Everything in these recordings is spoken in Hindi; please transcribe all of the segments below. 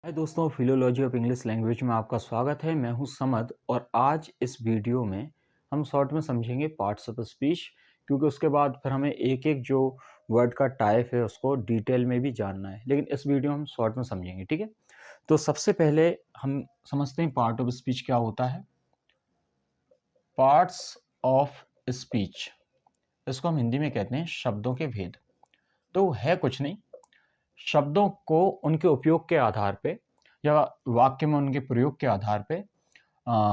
हाय दोस्तों, फिलोलॉजी ऑफ इंग्लिश लैंग्वेज में आपका स्वागत है। मैं हूं समद और आज इस वीडियो में हम शॉर्ट में समझेंगे पार्ट्स ऑफ स्पीच, क्योंकि उसके बाद फिर हमें एक एक जो वर्ड का टाइप है उसको डिटेल में भी जानना है, लेकिन इस वीडियो में हम शॉर्ट में समझेंगे। ठीक है, तो सबसे पहले हम समझते हैं पार्ट ऑफ स्पीच क्या होता है। पार्ट्स ऑफ स्पीच, इसको हम हिंदी में कहते हैं शब्दों के भेद। तो है कुछ नहीं, शब्दों को उनके उपयोग के आधार पे या वाक्य में उनके प्रयोग के आधार पे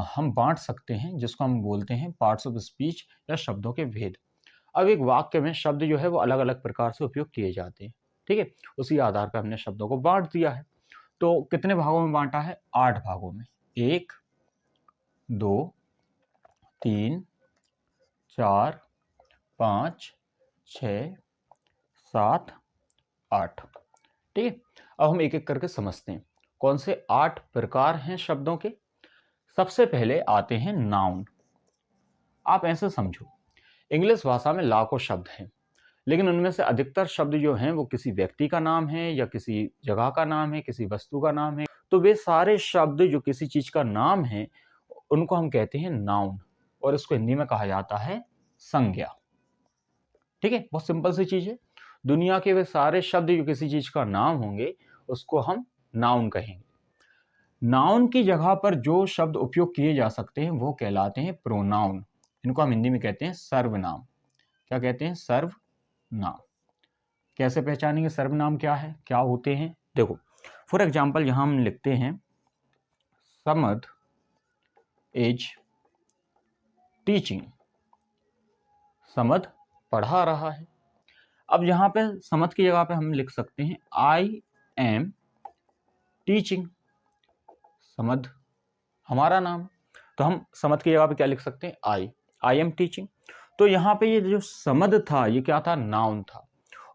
हम बांट सकते हैं, जिसको हम बोलते हैं पार्ट्स ऑफ स्पीच या शब्दों के भेद। अब एक वाक्य में शब्द जो है वो अलग अलग प्रकार से उपयोग किए जाते हैं। ठीक है, उसी आधार पर हमने शब्दों को बांट दिया है। तो कितने भागों में बांटा है? 8 भागों में। 1, 2, 3, 4, 5, 6, 7, 8। ठीक है, अब हम एक एक करके समझते हैं कौन से 8 प्रकार हैं शब्दों के। सबसे पहले आते हैं नाउन। आप ऐसे समझो, इंग्लिश भाषा में लाखों शब्द हैं, लेकिन उनमें से अधिकतर शब्द जो हैं वो किसी व्यक्ति का नाम है या किसी जगह का नाम है, किसी वस्तु का नाम है। तो वे सारे शब्द जो किसी चीज का नाम है उनको हम कहते हैं नाउन, और इसको हिंदी में कहा जाता है संज्ञा। ठीक है, बहुत सिंपल सी चीज है। दुनिया के वे सारे शब्द जो किसी चीज का नाम होंगे उसको हम नाउन कहेंगे। नाउन की जगह पर जो शब्द उपयोग किए जा सकते हैं वो कहलाते हैं प्रोनाउन। इनको हम हिंदी में कहते हैं सर्वनाम। क्या कहते हैं? सर्वनाम। कैसे पहचानेंगे सर्वनाम क्या है, क्या होते हैं? देखो, फॉर एग्जाम्पल यहां हम लिखते हैं समद इज टीचिंग। समद पढ़ा रहा है। अब यहां पे समद की जगह पे हम लिख सकते हैं आई एम टीचिंग। समद हमारा नाम, तो हम समद की जगह पे क्या लिख सकते हैं? I am teaching. तो यहाँ पे ये जो समद था ये क्या था? नाउन था।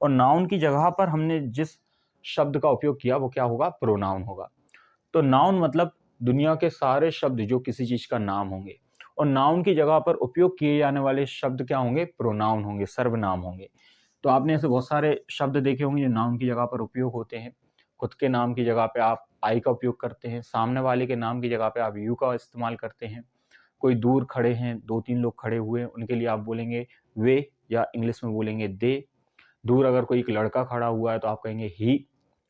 और नाउन की जगह पर हमने जिस शब्द का उपयोग किया वो क्या होगा? प्रोनाउन होगा। तो नाउन मतलब दुनिया के सारे शब्द जो किसी चीज का नाम होंगे, और नाउन की जगह पर उपयोग किए जाने वाले शब्द क्या होंगे? प्रोनाउन होंगे, सर्वनाम होंगे। तो आपने ऐसे बहुत सारे शब्द देखे होंगे जो नाउन की जगह पर उपयोग होते हैं। खुद के नाम की जगह पे आप आई का उपयोग करते हैं, सामने वाले के नाम की जगह पे आप यू का इस्तेमाल करते हैं। कोई दूर खड़े हैं, 2-3 लोग खड़े हुए हैं, उनके लिए आप बोलेंगे वे, या इंग्लिश में बोलेंगे दे। दूर अगर कोई एक लड़का खड़ा हुआ है तो आप कहेंगे ही,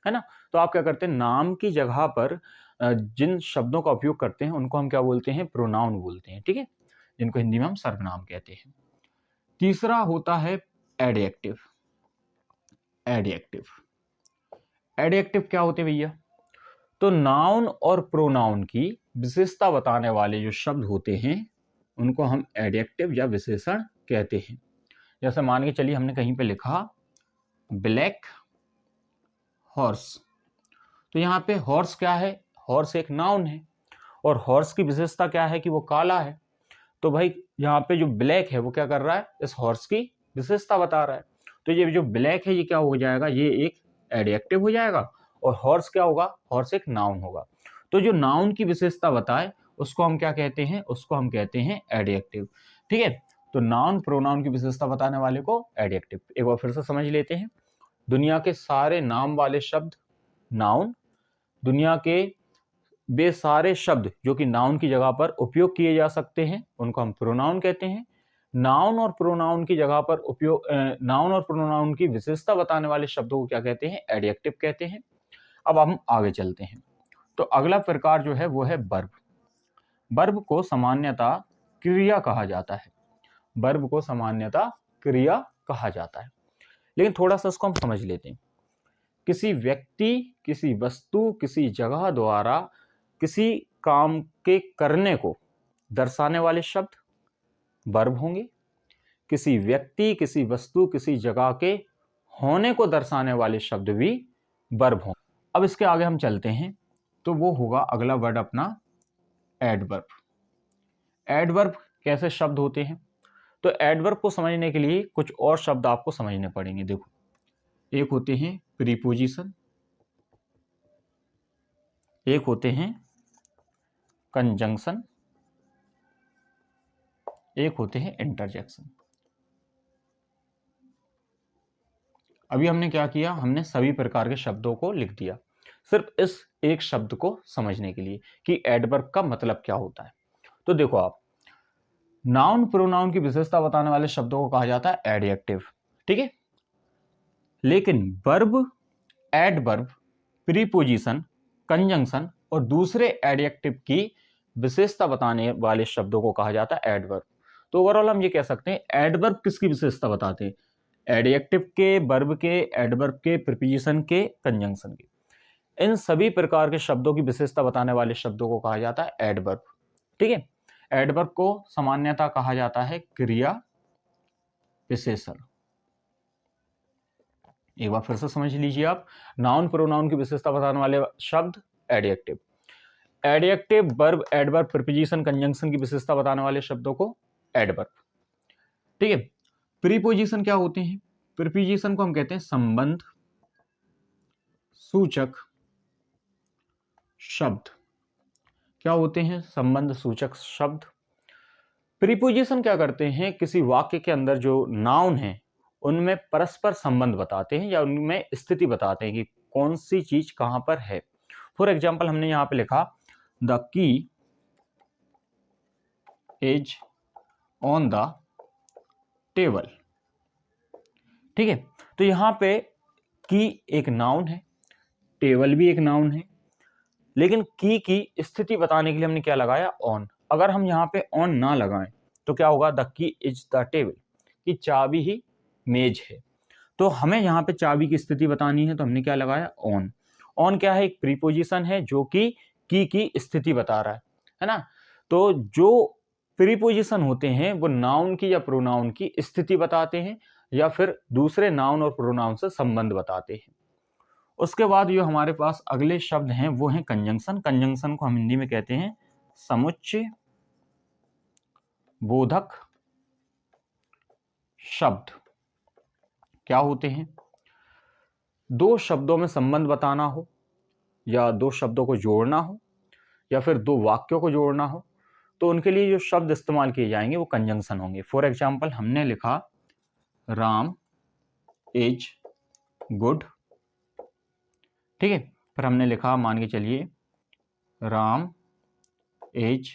है ना? तो आप क्या करते हैं, नाम की जगह पर जिन शब्दों का उपयोग करते हैं उनको हम क्या बोलते हैं? प्रोनाउन बोलते हैं। ठीक है, जिनको हिंदी में हम सर्वनाम कहते हैं। तीसरा होता है एडजेक्टिव। एडजेक्टिव एडजेक्टिव क्या होते हैं भैया? तो नाउन और प्रोनाउन की विशेषता बताने वाले जो शब्द होते हैं उनको हम एडजेक्टिव या विशेषण कहते हैं। जैसे मान के चलिए हमने कहीं पे लिखा ब्लैक हॉर्स, तो यहाँ पे हॉर्स क्या है? हॉर्स एक नाउन है, और हॉर्स की विशेषता क्या है? कि वो काला है। तो भाई यहाँ पे जो ब्लैक है वो क्या कर रहा है? इस हॉर्स की विशेषता बता रहा है। तो ये जो ब्लैक है ये क्या हो जाएगा? ये एक एडजेक्टिव हो जाएगा, और हॉर्स क्या होगा? हॉर्स एक नाउन होगा। तो जो नाउन की विशेषता बताए उसको हम क्या कहते हैं? उसको हम कहते हैं एडजेक्टिव। ठीक है, तो नाउन प्रोनाउन की विशेषता बताने वाले को एडजेक्टिव। एक बार फिर से समझ लेते हैं। दुनिया के सारे नाम वाले शब्द नाउन, दुनिया के वे सारे शब्द जो कि नाउन की जगह पर उपयोग किए जा सकते हैं उनको हम प्रोनाउन कहते हैं। नाउन और प्रोनाउन की जगह पर उपयोग नाउन और प्रोनाउन की विशेषता बताने वाले शब्दों को क्या कहते हैं? एडजेक्टिव कहते हैं। अब हम आगे चलते हैं। तो अगला प्रकार जो है वो है वर्ब। वर्ब को सामान्यतः क्रिया कहा जाता है। वर्ब को सामान्यतः क्रिया कहा जाता है, लेकिन थोड़ा सा इसको हम समझ लेते हैं। किसी व्यक्ति, किसी वस्तु, किसी जगह द्वारा किसी काम के करने को दर्शाने वाले शब्द वर्ब होंगे। किसी व्यक्ति, किसी वस्तु, किसी जगह के होने को दर्शाने वाले शब्द भी वर्ब होंगे। अब इसके आगे हम चलते हैं, तो वो होगा अगला वर्ड अपना एडवर्ब। एडवर्ब कैसे शब्द होते हैं? तो एडवर्ब को समझने के लिए कुछ और शब्द आपको समझने पड़ेंगे। देखो, एक होते हैं प्रीपोजिशन, एक होते हैं कंजंक्शन, एक होते हैं इंटरजेक्शन। अभी हमने क्या किया? हमने सभी प्रकार के शब्दों को लिख दिया। सिर्फ इस एक शब्द को समझने के लिए कि एडवर्ब का मतलब क्या होता है। तो देखो आप, नाउन प्रोनाउन की विशेषता बताने वाले शब्दों को कहा जाता है एडजेक्टिव, ठीक है। लेकिन वर्ब, एडवर्ब, प्रीपोजिशन, कंजंक्शन और दूसरे एडजेक्टिव की विशेषता बताने वाले शब्दों को कहा जाता है एडवर्ब। तो ओवरऑल हम ये कह सकते हैं एडवर्ब किसकी विशेषता बताते हैं, एडजेक्टिव के, वर्ब के, एडवर्ब के, प्रीपोजिशन के, कंजंक्शन के। इन सभी प्रकार के शब्दों की विशेषता बताने वाले शब्दों को कहा जाता है एडवर्ब, ठीक है। एडवर्ब को सामान्यतः कहा जाता है क्रिया विशेषण। एक बार फिर से समझ लीजिए आप, नाउन प्रोनाउन की विशेषता बताने वाले शब्द adjective, adjective, verb, adverb, preposition, conjunction की विशेषता बताने वाले शब्दों को एडवर्ब, ठीक है। प्रीपोजिशन क्या होते हैं, प्रीपोजिशन को हम कहते हैं संबंध सूचक शब्द। क्या होते हैं संबंध सूचक शब्द। प्रीपोजिशन क्या करते हैं, किसी वाक्य के अंदर जो नाउन है उनमें परस्पर संबंध बताते हैं या उनमें स्थिति बताते हैं कि कौन सी चीज कहां पर है। फॉर एग्जाम्पल हमने यहां पे लिखा the key is on the table, ठीक है। तो यहां पे की एक नाउन है, टेबल भी एक नाउन है, लेकिन की स्थिति बताने के लिए हमने क्या लगाया, ऑन। अगर हम यहाँ पे ऑन ना लगाएं तो क्या होगा, the key is the table, कि चाबी ही मेज है। तो हमें यहाँ पे चाबी की स्थिति बतानी है तो हमने क्या लगाया, ऑन। ऑन क्या है, एक प्रीपोजिशन है जो कि की स्थिति बता रहा है ना। तो जो प्रीपोजिशन होते हैं वो नाउन की या प्रोनाउन की स्थिति बताते हैं या फिर दूसरे नाउन और प्रोनाउन से संबंध बताते हैं। उसके बाद जो हमारे पास अगले शब्द हैं वो हैं कंजंक्शन। कंजंक्शन को हम हिंदी में कहते हैं समुच्चय बोधक शब्द। क्या होते हैं, दो शब्दों में संबंध बताना हो या दो शब्दों को जोड़ना हो या फिर दो वाक्यों को जोड़ना हो तो उनके लिए जो शब्द इस्तेमाल किए जाएंगे वो कंजंक्शन होंगे। फॉर एग्जाम्पल हमने लिखा राम इज गुड, ठीक है। फिर हमने लिखा, मान के चलिए, राम इज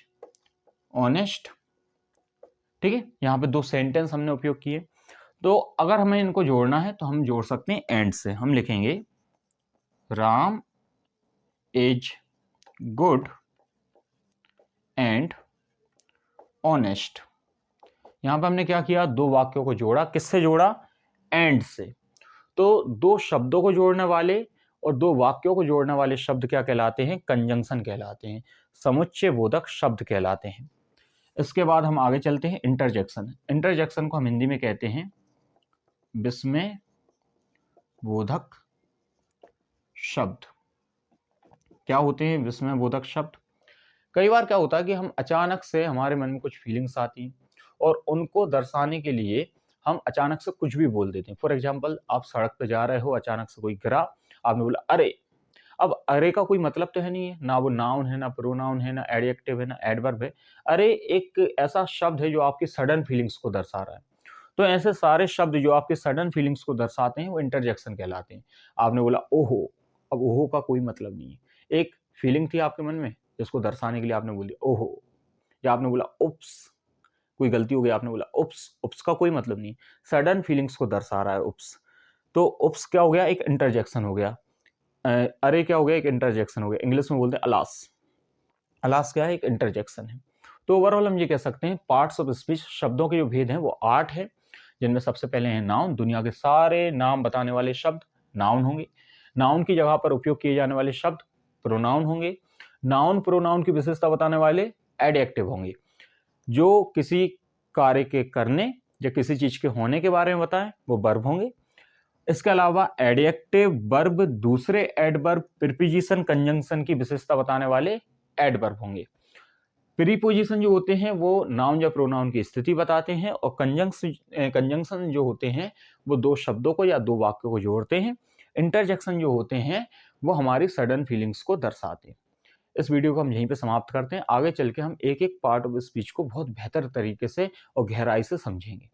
ऑनेस्ट, ठीक है। यहां पे दो सेंटेंस हमने उपयोग किए। तो अगर हमें इनको जोड़ना है तो हम जोड़ सकते हैं एंड से। हम लिखेंगे Ram is good and honest. यहां पे हमने क्या किया, दो वाक्यों को जोड़ा। किससे जोड़ा, एंड से। तो दो शब्दों को जोड़ने वाले और दो वाक्यों को जोड़ने वाले शब्द क्या कहलाते हैं, कंजंक्शन कहलाते हैं, समुच्चय बोधक शब्द कहलाते हैं। इसके बाद हम आगे चलते हैं, इंटरजेक्शन। इंटरजेक्शन को हम हिंदी में कहते हैं विस्मय बोधक शब्द। क्या होते हैं विस्मय बोधक शब्द। कई बार क्या होता है कि हम अचानक से हमारे मन में कुछ फीलिंग्स आती हैं और उनको दर्शाने के लिए हम अचानक से कुछ भी बोल देते हैं। फॉर एग्जाम्पल, आप सड़क पे जा रहे हो, अचानक से कोई गिरा, आपने बोला अरे। अब अरे का कोई मतलब तो है नहीं है, ना वो नाउन है, ना प्रोनाउन है, ना एडजेक्टिव है, ना एडवर्ब है। अरे एक ऐसा शब्द है जो आपकी सडन फीलिंग्स को दर्शा रहा है। तो ऐसे सारे शब्द जो आपके सडन फीलिंग्स को दर्शाते हैं वो इंटरजेक्शन कहलाते हैं। आपने बोला ओहो, अब ओहो का कोई मतलब नहीं है। एक फीलिंग थी आपके मन में जिसको दर्शाने के लिए आपने बोल दिया ओहो, या आपने बोला उप्स, कोई गलती हो गई, आपने बोला उप्स। उप्स का कोई मतलब नहीं, सडन फीलिंग्स को दर्शा रहा है उप्स। तो उप्स क्या हो गया, एक इंटरजेक्शन हो गया। अरे क्या हो गया, एक इंटरजेक्शन हो गया। इंग्लिश में बोलते हैं अलास। अलास क्या है, एक इंटरजेक्शन है। तो ओवरऑल हम ये कह सकते हैं पार्ट्स ऑफ स्पीच, शब्दों के जो भेद हैं वो 8 है, जिनमें सबसे पहले हैं नाउन। दुनिया के सारे नाम बताने वाले शब्द नाउन होंगे। नाउन की जगह पर उपयोग किए जाने वाले शब्द प्रोनाउन होंगे। नाउन प्रोनाउन की विशेषता बताने वाले एडजेक्टिव होंगे, जो किसी कार्य के करने या किसी चीज के होने के बारे में बताएं वो वर्ब होंगे। इसके अलावा एडजेक्टिव, वर्ब, दूसरे एडवर्ब, प्रीपोजिशन, कंजंक्शन की विशेषता बताने वाले एडवर्ब होंगे। प्रीपोजिशन जो होते हैं वो नाउन या प्रोनाउन की स्थिति बताते हैं और कंजंक्शन जो होते हैं वो दो शब्दों को या दो वाक्यों को जोड़ते हैं। इंटरजेक्शन जो होते हैं वो हमारी सडन फीलिंग्स को दर्शाते हैं। इस वीडियो को हम यहीं पे समाप्त करते हैं। आगे चल के हम एक एक पार्ट ऑफ स्पीच को बहुत बेहतर तरीके से और गहराई से समझेंगे।